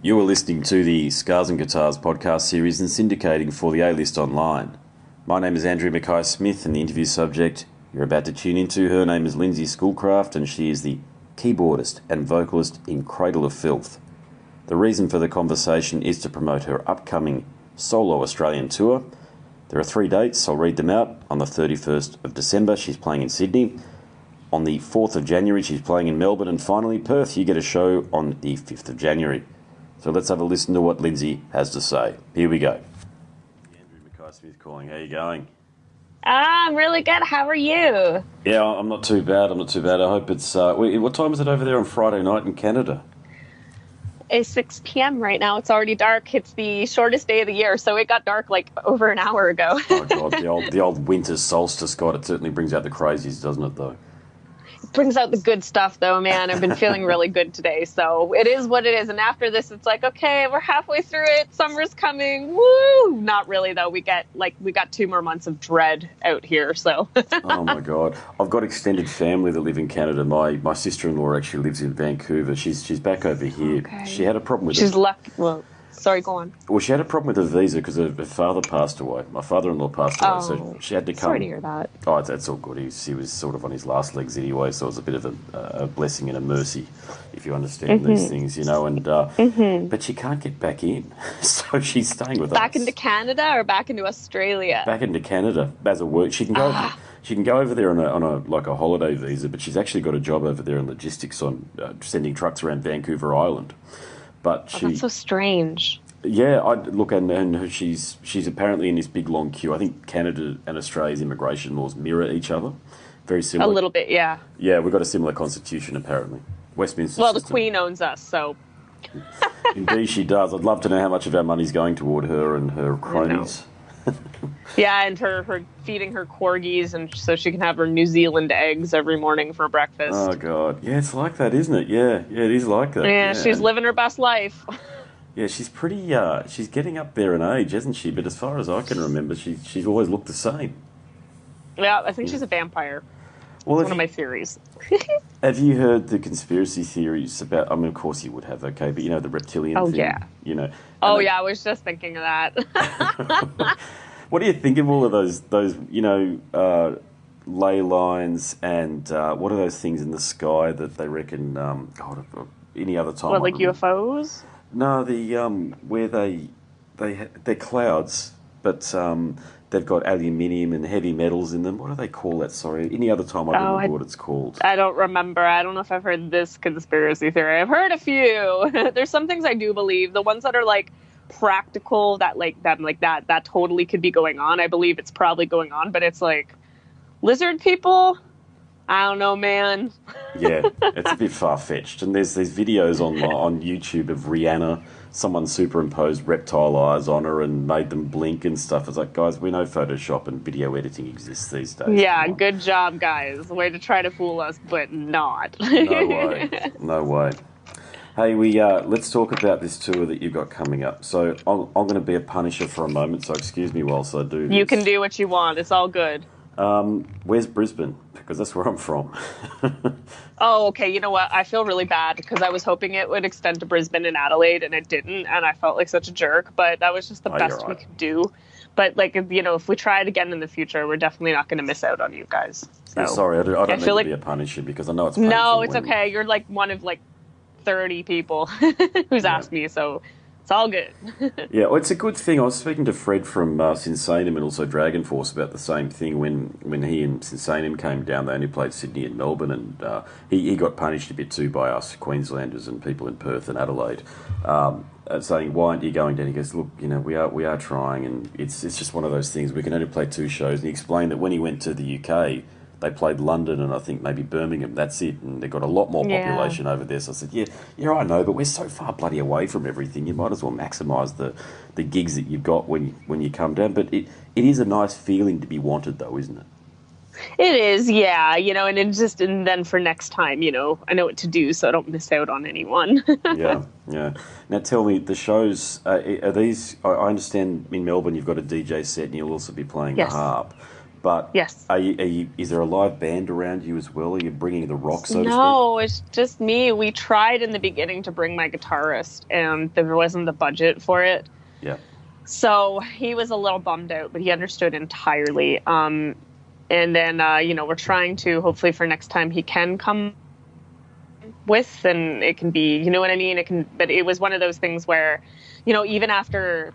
You are listening to the Scars and Guitars podcast series and syndicating for the A-List Online. My name is Andrew Mackay-Smith, and the interview subject you're about to tune into, her name is Lindsay Schoolcraft, and she is the keyboardist and vocalist in Cradle of Filth. The reason for the conversation is to promote her upcoming solo Australian tour. There are 3 dates, I'll read them out. On the 31st of December, she's playing in Sydney. On the 4th of January, she's playing in Melbourne. And finally, Perth, you get a show on the 5th of January. So let's have a listen to what Lindsay has to say. Here we go. Andrew Mackay-Smith calling. How are you going? I'm really good. How are you? Yeah, I'm not too bad. I hope it's... what time is it over there on Friday night in Canada? It's 6 p.m. right now. It's already dark. It's the shortest day of the year, so it got dark like over an hour ago. Oh, God, the old winter solstice, God, it certainly brings out the crazies, doesn't it, though? It brings out the good stuff, though, man. I've been feeling really good today, so it is what it is. And after this, it's like, okay, we're halfway through it. Summer's coming. Woo! Not really, though. We got 2 more months of dread out here, so. Oh, my God. I've got extended family that live in Canada. My sister-in-law actually lives in Vancouver. She's back over here. Okay. She had a problem with She's lucky. Well, sorry, go on. Well, she had a problem with her visa because her father passed away. My father-in-law passed away, so she had to come. Sorry to hear that. Oh, that's all good. He was sort of on his last legs anyway, so it was a bit of a blessing and a mercy, if you understand these things, you know. And but she can't get back in, so she's staying with us. Back into Canada or back into Australia? Back into Canada as a work. She can go. She can go over there on a holiday visa, but she's actually got a job over there in logistics on sending trucks around Vancouver Island. But that's so strange. Yeah, and she's apparently in this big long queue. I think Canada and Australia's immigration laws mirror each other, very similar. A little bit, yeah. Yeah, we've got a similar constitution apparently. Westminster. Well, system. the Queen owns us, so. Indeed, she does. I'd love to know how much of our money's going toward her and her cronies. Yeah, and her feeding her corgis, and so she can have her New Zealand eggs every morning for breakfast. Oh God, yeah, it's like that, isn't it? Yeah, it is like that. Yeah, she's living her best life. Yeah, she's pretty. She's getting up there in age, isn't she? But as far as I can remember, she's always looked the same. Yeah, I think she's a vampire. Well, one of my theories. Have you heard the conspiracy theories about? I mean, of course you would have. Okay, but you know the reptilian thing. Yeah. You know. Yeah, I was just thinking of that. What do you think of all of those ley lines and what are those things in the sky that they reckon? Any other time? What, like UFOs? No, where they're clouds, but they've got aluminium and heavy metals in them. What do they call that? Sorry, any other time I don't remember what it's called. I don't remember. I don't know if I've heard this conspiracy theory. I've heard a few. There's some things I do believe. The ones that are like practical, that totally could be going on. I believe it's probably going on, but it's like lizard people. I don't know, man. Yeah, it's a bit far-fetched. And there's these videos on YouTube of Rihanna. Someone superimposed reptile eyes on her and made them blink and stuff. It's like, guys, we know Photoshop and video editing exists these days. Yeah, good job, guys. Way to try to fool us, but not. No way. Hey, let's talk about this tour that you've got coming up. So I'm going to be a punisher for a moment, so excuse me whilst I do this. You can do what you want. It's all good. Where's Brisbane? Because that's where I'm from. Oh, okay. You know what? I feel really bad because I was hoping it would extend to Brisbane and Adelaide, and it didn't, and I felt like such a jerk, but that was just the best we could do. But, if we try it again in the future, we're definitely not going to miss out on you guys. So, yeah, sorry, I don't need to be a punisher because I know it's painful. No, it's okay. You're like one of 30 people who's asked me, so it's all good. Yeah, well, it's a good thing. I was speaking to Fred from Sinsanum and also Dragon Force about the same thing. When he and Sinsanum came down, they only played Sydney and Melbourne, and he got punished a bit too by us Queenslanders and people in Perth and Adelaide, saying, why aren't you going down? He goes, look, we are trying, and it's just one of those things. We can only play 2 shows. And he explained that when he went to the UK, they played London and I think maybe Birmingham. That's it. And they've got a lot more population over there. So I said, yeah, I know, but we're so far bloody away from everything. You might as well maximise the gigs that you've got when you come down. But it is a nice feeling to be wanted, though, isn't it? It is, yeah. And then for next time, I know what to do so I don't miss out on anyone. Yeah. Now tell me, the shows, are these, I understand in Melbourne you've got a DJ set and you'll also be playing the harp. But Yes. is there a live band around you as well? Are you bringing the rock, so to speak? No, it's just me. We tried in the beginning to bring my guitarist, and there wasn't the budget for it. Yeah. So he was a little bummed out, but he understood entirely. And then, we're trying to, hopefully for next time, he can come with, and it can be, you know what I mean? But it was one of those things where, even after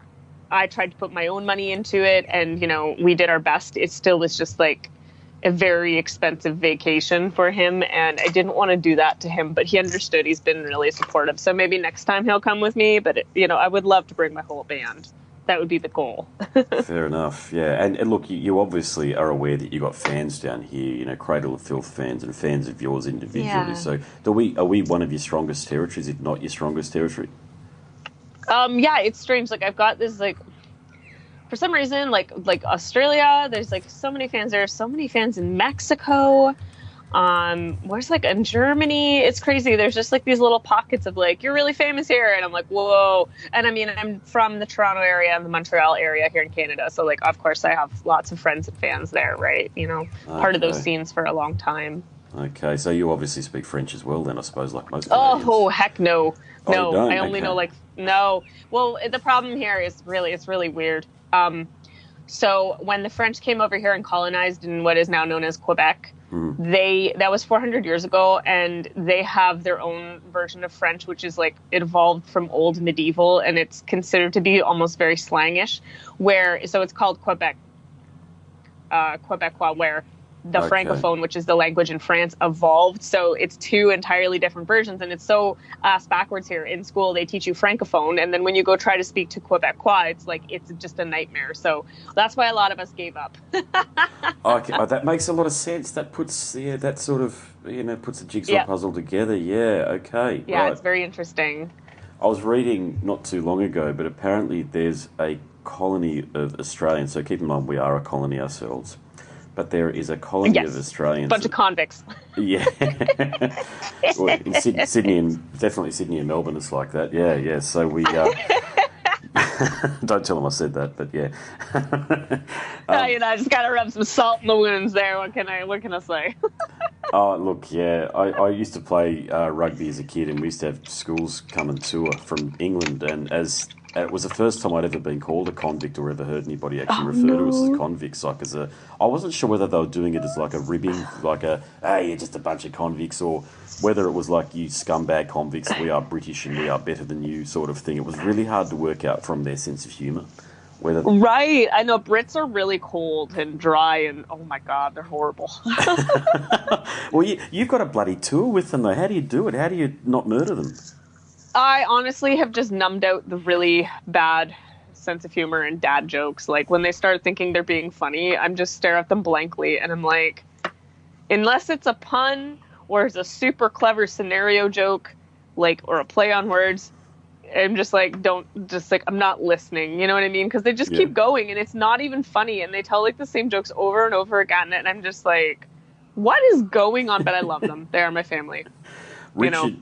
I tried to put my own money into it and, we did our best, it still was just like a very expensive vacation for him. And I didn't want to do that to him, but he understood. He's been really supportive. So maybe next time he'll come with me, but I would love to bring my whole band. That would be the goal. Fair enough, yeah. And look, you obviously are aware that you got fans down here, Cradle of Filth fans and fans of yours individually. Yeah. So are we one of your strongest territories, if not your strongest territory? Yeah, it's strange. Like I've got this, like, for some reason, like Australia, there's like so many fans there, so many fans in Mexico. Where's like in Germany? It's crazy. There's just like these little pockets of like, you're really famous here. And I'm like, whoa. And I mean, I'm from the Toronto area and the Montreal area here in Canada. So like, of course I have lots of friends and fans there, right? Part of those scenes for a long time. Okay. So you obviously speak French as well then, I suppose, like most Canadians. Oh, heck no. Oh, No, you don't? I only Okay. know like, no. Well, the problem here is it's really weird. So when the French came over here and colonized in what is now known as Quebec, that was 400 years ago, and they have their own version of French, which is like it evolved from old medieval, and it's considered to be almost very slangish. So it's called Quebecois, where the Francophone, which is the language in France, evolved. So it's two entirely different versions, and it's so ass backwards here. In school, they teach you Francophone, and then when you go try to speak to Quebecois, it's just a nightmare. So that's why a lot of us gave up. Okay, that makes a lot of sense. That puts that sort of puts a jigsaw puzzle together. Yeah, okay. Yeah, right. It's very interesting. I was reading not too long ago, but apparently there's a colony of Australians. So keep in mind, we are a colony ourselves. But there is a colony of Australians. Bunch of convicts. Yeah. Well, in Sydney and definitely Sydney and Melbourne, it's like that. Yeah. So we. Don't tell them I said that, but yeah. I just gotta rub some salt in the wounds there. What can I say? Oh, look, yeah. I used to play rugby as a kid, and we used to have schools come and tour from England, and it was the first time I'd ever been called a convict or ever heard anybody actually refer to us as convicts. Like I wasn't sure whether they were doing it as like a ribbing, like hey, you're just a bunch of convicts, or whether it was like, you scumbag convicts, we are British and we are better than you sort of thing. It was really hard to work out from their sense of humour. Right. I know Brits are really cold and dry, and oh my God, they're horrible. Well, you've got a bloody tour with them though. How do you do it? How do you not murder them? I honestly have just numbed out the really bad sense of humor and dad jokes. Like when they start thinking they're being funny, I'm just stare at them blankly, and I'm like, unless it's a pun or it's a super clever scenario joke, like, or a play on words, I'm just like, I'm not listening. You know what I mean? Because they just keep going, and it's not even funny, and they tell like the same jokes over and over again, and I'm just like, what is going on? But I love them. They are my family.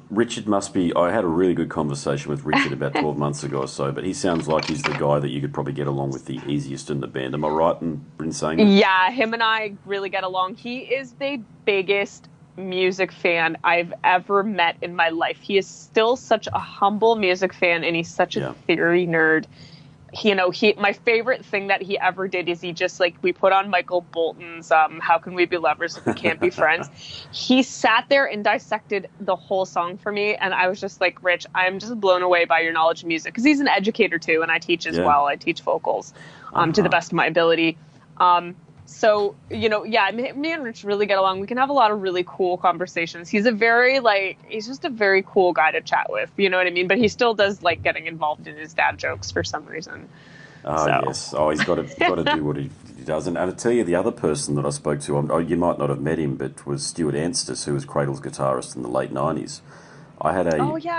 Richard must be. I had a really good conversation with Richard about 12 months ago or so, but he sounds like he's the guy that you could probably get along with the easiest in the band. Am I right in saying that? Yeah, him and I really get along. He is the biggest music fan I've ever met in my life. He is still such a humble music fan, and he's such a theory nerd. My favorite thing that he ever did is he just, like, we put on Michael Bolton's How Can We Be Lovers If We Can't Be Friends. He sat there and dissected the whole song for me, and I was just like, Rich, I'm just blown away by your knowledge of music, because he's an educator too, and I teach as well. I teach vocals to the best of my ability. So, me and Rich really get along. We can have a lot of really cool conversations. He's just a very cool guy to chat with, you know what I mean? But he still does like getting involved in his dad jokes for some reason. Yes. Oh, he's got to do what he does. And I tell you, the other person that I spoke to, you might not have met him, but was Stuart Anstis, who was Cradle's guitarist in the late 90s. I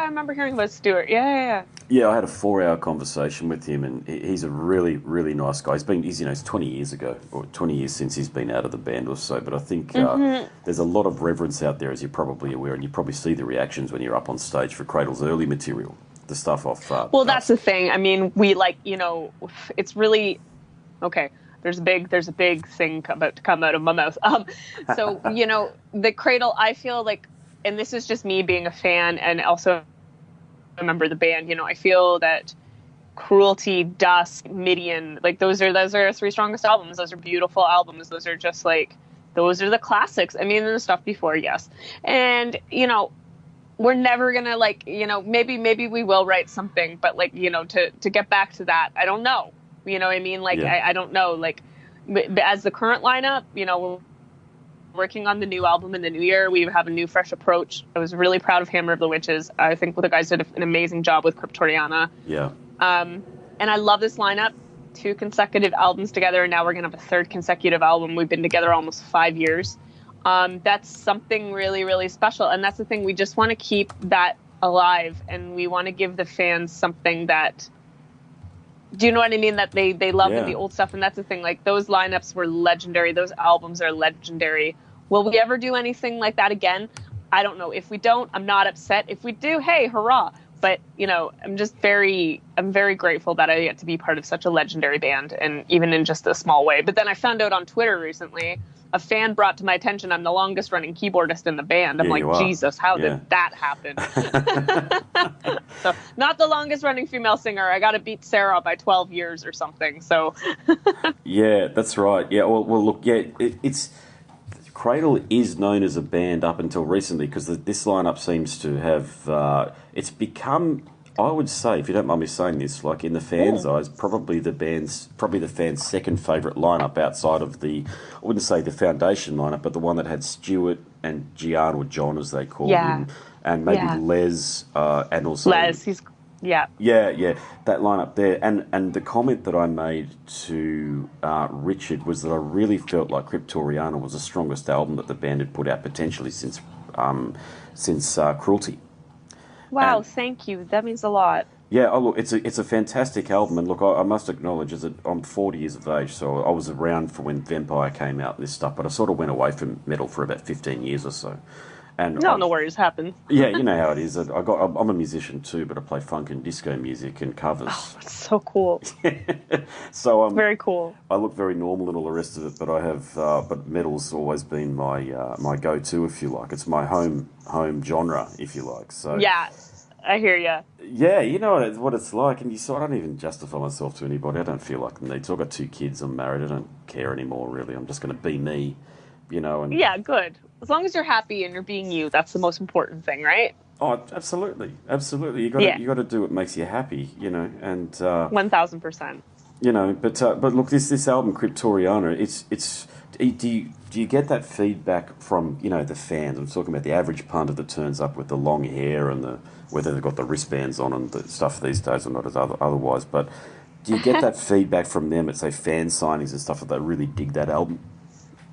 remember hearing about Stuart. Yeah. Yeah, I had a 4-hour conversation with him, and he's a really, really nice guy. It's 20 years ago, or 20 years since he's been out of the band or so, but I think there's a lot of reverence out there, as you're probably aware, and you probably see the reactions when you're up on stage for Cradle's early material, the stuff off... Well, that's the thing. I mean, we it's really... Okay, There's a big thing about to come out of my mouth. So the Cradle, I feel like, and this is just me being a fan and also a member of the band. I feel that Cruelty, Dusk, Midian, like those are our three strongest albums. Those are beautiful albums. Those are just like, those are the classics. I mean, the stuff before, yes. And, we're never going to like, maybe we will write something, but like, to get back to that, I don't know. You know what I mean? Like, yeah. I don't know. Like, as the current lineup, we're working on the new album in the new year. We have a new, fresh approach. I was really proud of Hammer of the Witches. I think the guys did an amazing job with Cryptoriana. Yeah. And I love this lineup. 2 consecutive albums together, and now we're going to have a 3rd consecutive album. We've been together almost 5 years. That's something really, really special. And that's the thing. We just want to keep that alive, and we want to give the fans something that, do you know what I mean? That they love in the old stuff. And that's the thing. Like, those lineups were legendary. Those albums are legendary. Will we ever do anything like that again? I don't know. If we don't, I'm not upset. If we do, hey, hurrah. But, I'm very grateful that I get to be part of such a legendary band, and even in just a small way. But then I found out on Twitter recently, a fan brought to my attention I'm the longest running keyboardist in the band. I'm like, Jesus, how did that happen? So, not the longest running female singer. I got to beat Sarah by 12 years or something. So, yeah, that's right. Yeah, well look, yeah, it's Cradle is known as a band up until recently, because this lineup seems to have it's become, I would say, if you don't mind me saying this, like in the fans' eyes, probably the fans' second favourite lineup outside of I wouldn't say the foundation lineup, but the one that had Stuart and Gian, or John as they called him, and maybe Les, and also Les. Yeah, that lineup there. And the comment that I made to Richard was that I really felt like Cryptoriana was the strongest album that the band had put out potentially since Cruelty. Wow, thank you. That means a lot. Yeah, look, it's a fantastic album, and look, I must acknowledge that I'm 40 years of age, so I was around for when Vampire came out and this stuff, but I sort of went away from metal for about 15 years or so. And no worries, happen. Yeah, you know how it is. I'm a musician too, but I play funk and disco music and covers. Oh, that's so cool. So very cool. I look very normal and all the rest of it, but I have but metal's always been my go-to, if you like. It's my home genre, if you like. So yeah, I hear you. Yeah, you know what it's like, and I don't even justify myself to anybody. I don't feel like the need. So I've got 2 kids. I'm married. I don't care anymore, really. I'm just going to be me, And yeah, good. As long as you're happy and you're being you, that's the most important thing, right? Oh, absolutely. You got to do what makes you happy, and 1000%. But look, this album Cryptoriana, it's do you get that feedback from the fans? I'm talking about the average punter that turns up with the long hair and whether they've got the wristbands on and the stuff these days or not as otherwise. But do you get that feedback from them at, say, fan signings and stuff, that they really dig that album?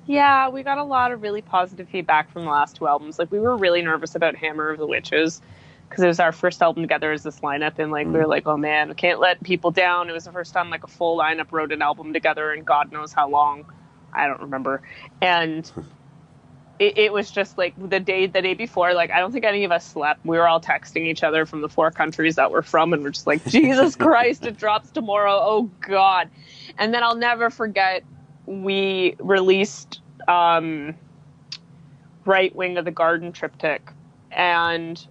Yeah, we got a lot of really positive feedback from the last 2 albums. Like, we were really nervous about Hammer of the Witches because it was our first album together as this lineup, and we were like, oh man, we can't let people down. It was the first time like a full lineup wrote an album together in God knows how long. I don't remember. And it was just like the day before, like I don't think any of us slept. We were all texting each other from the 4 countries that we're from, and we're just like, Jesus Christ, it drops tomorrow. Oh God. And then I'll never forget, we released Right Wing of the Garden triptych, and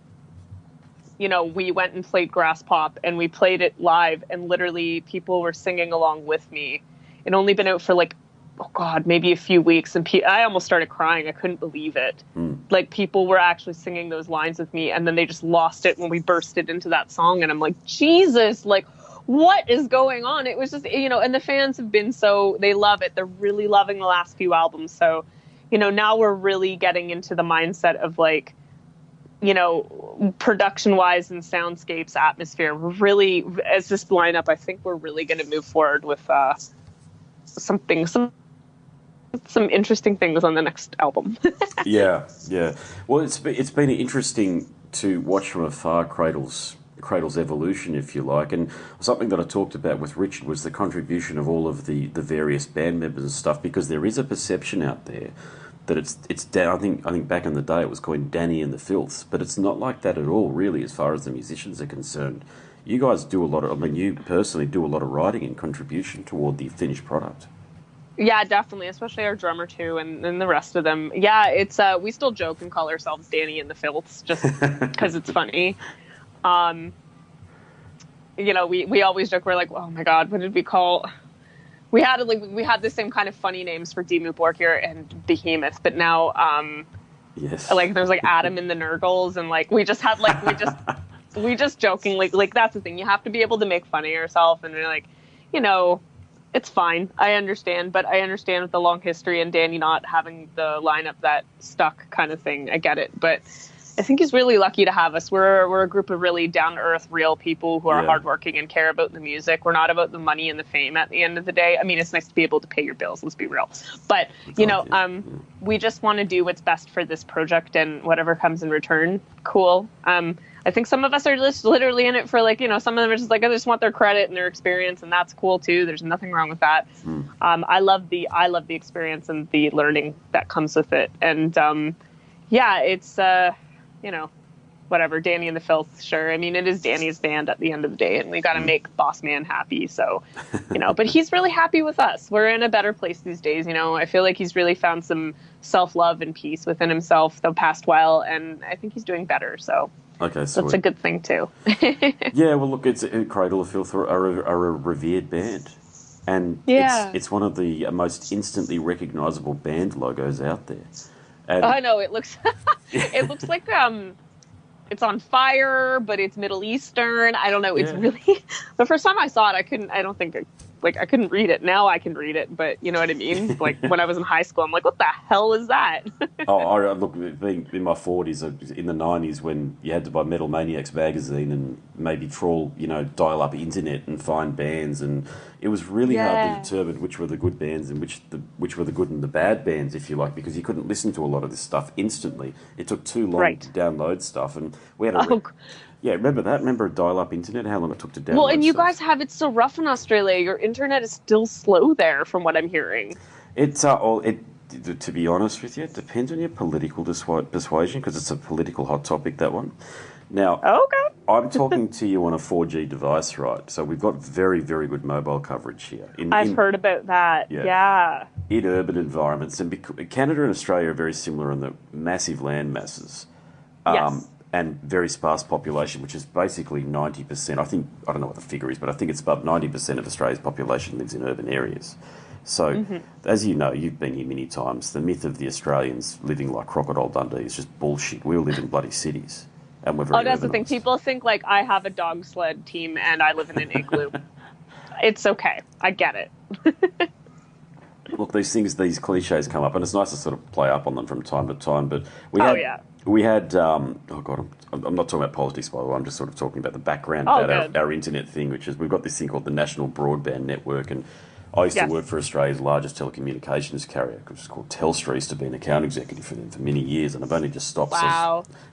we went and played Grass Pop, and we played it live, and literally people were singing along with me. It'd only been out for like, oh God, maybe a few weeks, and I almost started crying. I couldn't believe it. Like, people were actually singing those lines with me, and then they just lost it when we bursted into that song, and I'm like, Jesus, like, what is going on? It was just, and the fans have been they love it. They're really loving the last few albums. So, now we're really getting into the mindset of like, production wise and soundscapes, atmosphere. We're really, as this lineup, I think we're really going to move forward with some interesting things on the next album. Yeah. Well, it's been interesting to watch from afar Cradle's evolution, if you like, and something that I talked about with Richard was the contribution of all of the various band members and stuff, because there is a perception out there that it's down. I think back in the day it was called Danny and the Filths, but it's not like that at all, really, as far as the musicians are concerned. You guys do you personally do a lot of writing and contribution toward the finished product. Yeah, definitely, especially our drummer too, and the rest of them. Yeah, it's we still joke and call ourselves Danny and the Filths just because it's funny. Um, we always joke, we're like, oh my god, what did we call? We had the same kind of funny names for Dimmu Borgir and Behemoth, but now Yes. like there's like Adam and the Nurgles, and like we just jokingly, like that's the thing, you have to be able to make fun of yourself, and you're like, you know, it's fine. I understand, but I understand with the long history and Danny not having the lineup that stuck kind of thing. I get it, but I think he's really lucky to have us. We're a group of really down to earth, real people who are hardworking and care about the music. We're not about the money and the fame at the end of the day. I mean, it's nice to be able to pay your bills. Let's be real, but we just want to do what's best for this project, and whatever comes in return, cool. I think some of us are just literally in it for like, some of them are just like, I just want their credit and their experience, and that's cool too. There's nothing wrong with that. I love the experience and the learning that comes with it. And it's whatever, Danny and the Filth, sure. I mean, it is Danny's band at the end of the day, and we got to make Boss Man happy. So, but he's really happy with us. We're in a better place these days. I feel like he's really found some self-love and peace within himself the past while, and I think he's doing better. So. Okay, so that's a good thing too. Yeah, well, look, it's Cradle of Filth are a revered band, and it's one of the most instantly recognisable band logos out there. And I know it looks like it's on fire, but it's Middle Eastern. I don't know. It's really the first time I saw it, I couldn't read it. Now I can read it, but you know what I mean? Like when I was in high school, I'm like, what the hell is that? Look, being in my 40s, in the 90s, when you had to buy Metal Maniacs magazine and maybe trawl, dial-up internet and find bands, and it was really hard to determine which were the good bands and which were the good and the bad bands, if you like, because you couldn't listen to a lot of this stuff instantly. It took too long to download stuff, and we had yeah, remember that? Remember dial-up internet? How long it took to download? Well, and you guys have it so rough in Australia. Your internet is still slow there, from what I'm hearing. It's to be honest with you, it depends on your political persuasion, because it's a political hot topic, that one. Now, I'm talking to you on a 4G device, right? So we've got very, very good mobile coverage here. I've heard about that. Yeah. In urban environments, and Canada and Australia are very similar in the massive land masses. Yes. And very sparse population, which is basically 90%. I don't know what the figure is, but I think it's about 90% of Australia's population lives in urban areas. So, as you know, you've been here many times, the myth of the Australians living like Crocodile Dundee is just bullshit. We all live in bloody cities, and we're very that's the thing. People think, like, I have a dog sled team and I live in an igloo. It's okay. I get it. Look, these cliches come up, and it's nice to sort of play up on them from time to time, but we had, I'm not talking about politics, by the way, I'm just sort of talking about the background about our internet thing, which is we've got this thing called the National Broadband Network, and I used to work for Australia's largest telecommunications carrier, which is called Telstra. I used to be an account executive for them for many years, and I've only just stopped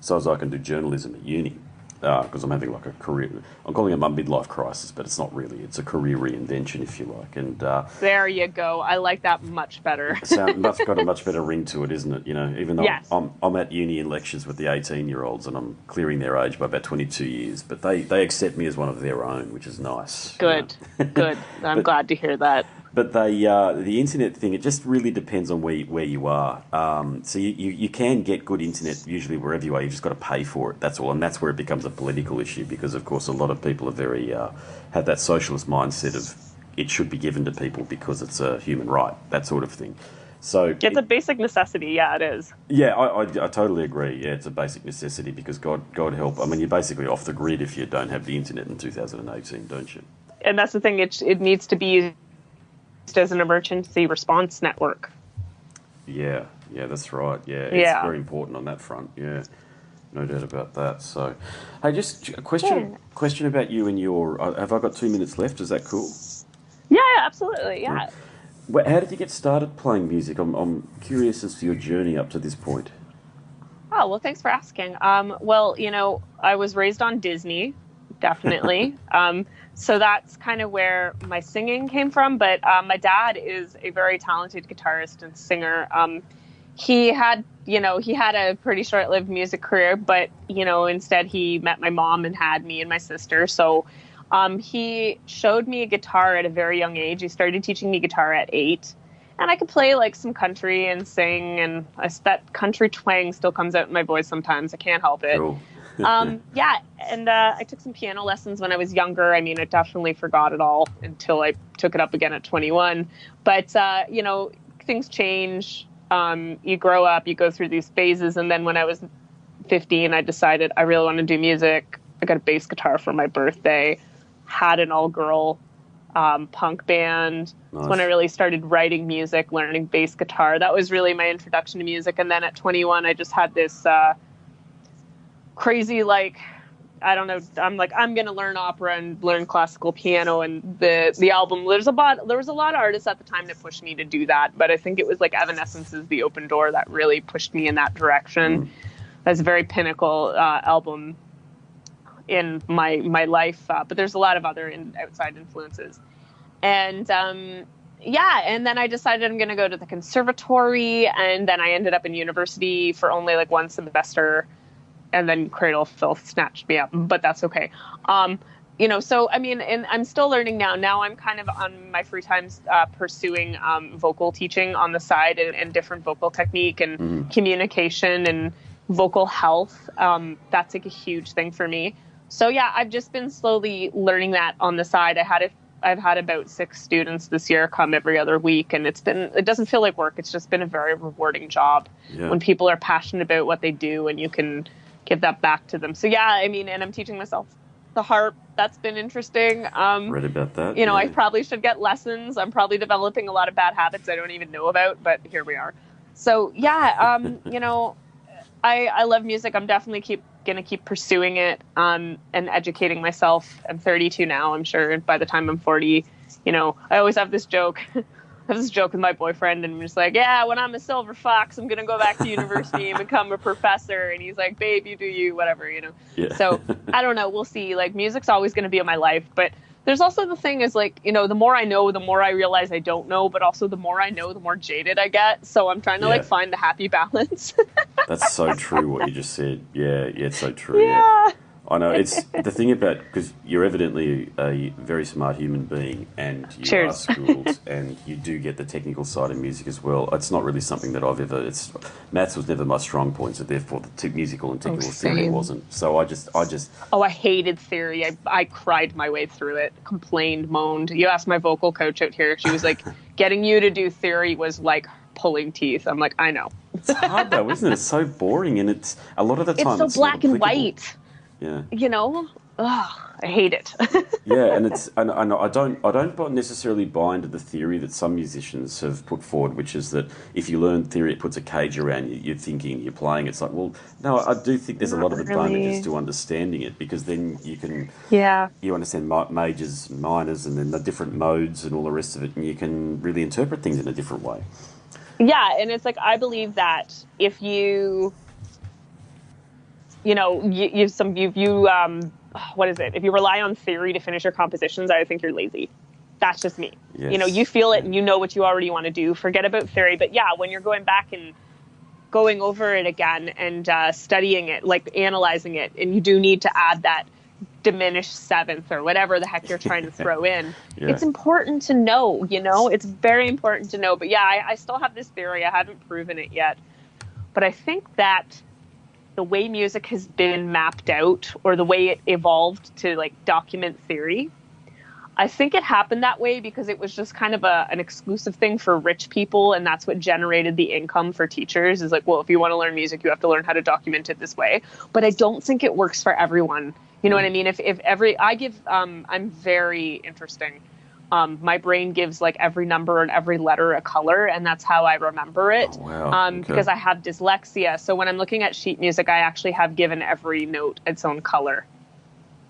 so as I can do journalism at uni. Because I'm having like a career, I'm calling it my midlife crisis, but it's not really. It's a career reinvention, if you like. And there you go. I like that much better. It's got a much better ring to it, isn't it? Even though I'm at uni in lectures with the 18-year-olds, and I'm clearing their age by about 22 years, but they accept me as one of their own, which is nice. Good, good. I'm glad to hear that. But the internet thing, it just really depends on where you are. So you can get good internet usually wherever you are. You've just got to pay for it. That's all, and that's where it becomes a political issue, because of course a lot of people are very have that socialist mindset of it should be given to people because it's a human right, that sort of thing. So it's a basic necessity. Yeah, it is. Yeah, I totally agree. Yeah, it's a basic necessity because God help. I mean, you're basically off the grid if you don't have the internet in 2018, don't you? And that's the thing. It needs to be as an emergency response network. Yeah, that's right. Yeah, it's very important on that front. Yeah, no doubt about that. So, hey, just a question about you and your. Have I got 2 minutes left? Is that cool? Yeah, absolutely. Yeah. How did you get started playing music? I'm curious as to your journey up to this point. Oh, well, thanks for asking. Well, I was raised on Disney, definitely. So that's kind of where my singing came from. But my dad is a very talented guitarist and singer. He had a pretty short-lived music career, but, instead he met my mom and had me and my sister. So he showed me a guitar at a very young age. He started teaching me guitar at 8. And I could play like some country and sing, and that country twang still comes out in my voice sometimes. I can't help it. Cool. Yeah, and I took some piano lessons when I was younger. I mean, I definitely forgot it all until I took it up again at 21. But, you know, things change. You grow up, you go through these phases. And then when I was 15, I decided I really want to do music. I got a bass guitar for my birthday, had an all-girl punk band. Nice. That's when I really started writing music, learning bass guitar. That was really my introduction to music. And then at 21, I just had this crazy, like, I don't know, I'm like, I'm going to learn opera and learn classical piano. And the album, there was a lot of artists at the time that pushed me to do that. But I think it was like Evanescence's The Open Door that really pushed me in that direction. That's a very pinnacle album in my life. But there's a lot of other outside influences. And yeah, and then I decided I'm going to go to the conservatory. And then I ended up in university for only like one semester. And then Cradle of Filth snatched me up, but that's okay. You know, so, I mean, and I'm still learning now. Now I'm kind of on my free times pursuing vocal teaching on the side and different vocal technique and communication and vocal health. That's like a huge thing for me. So, yeah, I've just been slowly learning that on the side. I've had about 6 students this year come every other week, and it doesn't feel like work. It's just been a very rewarding job when people are passionate about what they do and you can give that back to them. So yeah, I mean, and I'm teaching myself the harp. That's been interesting. Read about that. You know, I probably should get lessons. I'm probably developing a lot of bad habits I don't even know about, but here we are. So yeah, you know, I love music. I'm definitely gonna keep pursuing it and educating myself. I'm 32 now. I'm sure by the time I'm 40, you know, I always have this joke. I have this joke with my boyfriend, and I'm just like, yeah, when I'm a silver fox, I'm going to go back to university and become a professor. And he's like, babe, you do you, whatever, you know. Yeah. So I don't know. We'll see. Like, music's always going to be in my life. But there's also the thing is, like, you know, the more I know, the more I realize I don't know. But also the more I know, the more jaded I get. So I'm trying to, like, find the happy balance. That's so true what you just said. Yeah, it's so true. Yeah. I know, it's the thing about, because you're evidently a very smart human being and you are schooled and you do get the technical side of music as well. It's not really something that maths was never my strong point, so therefore the musical and technical theory wasn't. So I just. Oh, I hated theory. I cried my way through it, complained, moaned. You asked my vocal coach out here. She was like, getting you to do theory was like pulling teeth. I'm like, I know. It's hard though, isn't it? It's so boring, and it's a lot of the time it's so black and white. Yeah. You know, I hate it. Yeah, and I don't necessarily buy into the theory that some musicians have put forward, which is that if you learn theory, it puts a cage around you. You're thinking, you're playing. It's like, well, no, I do think there's a lot of advantages to understanding it, because then you can, you understand majors and minors and then the different modes and all the rest of it, and you can really interpret things in a different way. Yeah, and it's like, I believe that if you know, what is it? If you rely on theory to finish your compositions, I think you're lazy. That's just me. Yes. You know, you feel it and you know what you already want to do. Forget about theory. But yeah, when you're going back and going over it again and studying it, like analyzing it, and you do need to add that diminished seventh or whatever the heck you're trying to throw in. It's important to know, you know, it's very important to know. But yeah, I still have this theory. I haven't proven it yet. But I think that the way music has been mapped out, or the way it evolved to like document theory, I think it happened that way because it was just kind of an exclusive thing for rich people, and that's what generated the income for teachers. Is like, well, if you want to learn music, you have to learn how to document it this way. But I don't think it works for everyone. You know what I mean? I'm very interesting. My brain gives like every number and every letter a color, and that's how I remember it. Oh, wow. Okay. Because I have dyslexia. So when I'm looking at sheet music, I actually have given every note its own color.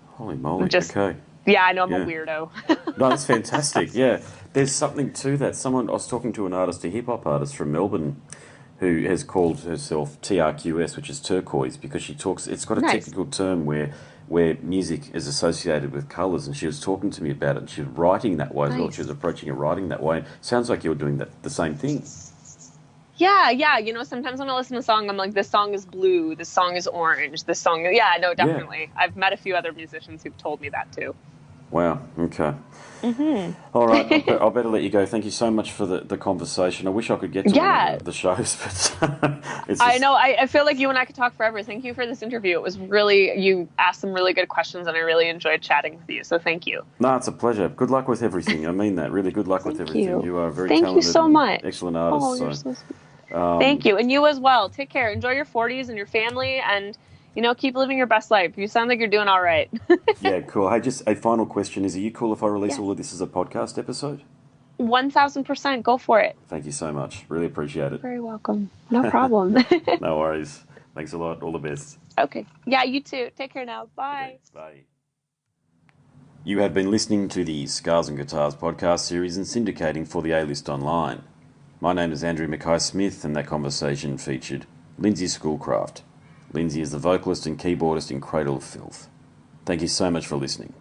Holy moly. Okay. Yeah, I know I'm a weirdo. No, that's fantastic. Yeah. There's something to that. I was talking to an artist, a hip hop artist from Melbourne, who has called herself TRQS, which is turquoise, because it's got a technical term where music is associated with colours, and she was talking to me about it, and she was writing that way as well. She was approaching it writing that way. Sounds like you're doing the same thing. Yeah. You know, sometimes when I listen to a song, I'm like, this song is blue, this song is orange, this song... Yeah, no, definitely. Yeah. I've met a few other musicians who've told me that too. Wow. Okay. All right. I'll better let you go. Thank you so much for the conversation. I wish I could get to one of the shows, but it's I just... know. I feel like you and I could talk forever. Thank you for this interview. It was really, you asked some really good questions and I really enjoyed chatting with you. So thank you. No, it's a pleasure. Good luck with everything. I mean that. Really good luck with Thank everything. you. You are a very Thank you talented so and much. excellent artist. Oh, you're so sweet. Thank you. And you as well. Take care. Enjoy your 40s and your family and, keep living your best life. You sound like you're doing all right. Yeah, cool. Hey, just a final question. Are you cool if I release Yes. all of this as a podcast episode? 1000%. Go for it. Thank you so much. Really appreciate it. You're very welcome. No problem. No worries. Thanks a lot. All the best. Okay. Yeah, you too. Take care now. Bye. Okay, bye. You have been listening to the Scars and Guitars podcast series and syndicating for the A-List Online. My name is Andrew Mackay-Smith, and that conversation featured Lindsay Schoolcraft. Lindsay is the vocalist and keyboardist in Cradle of Filth. Thank you so much for listening.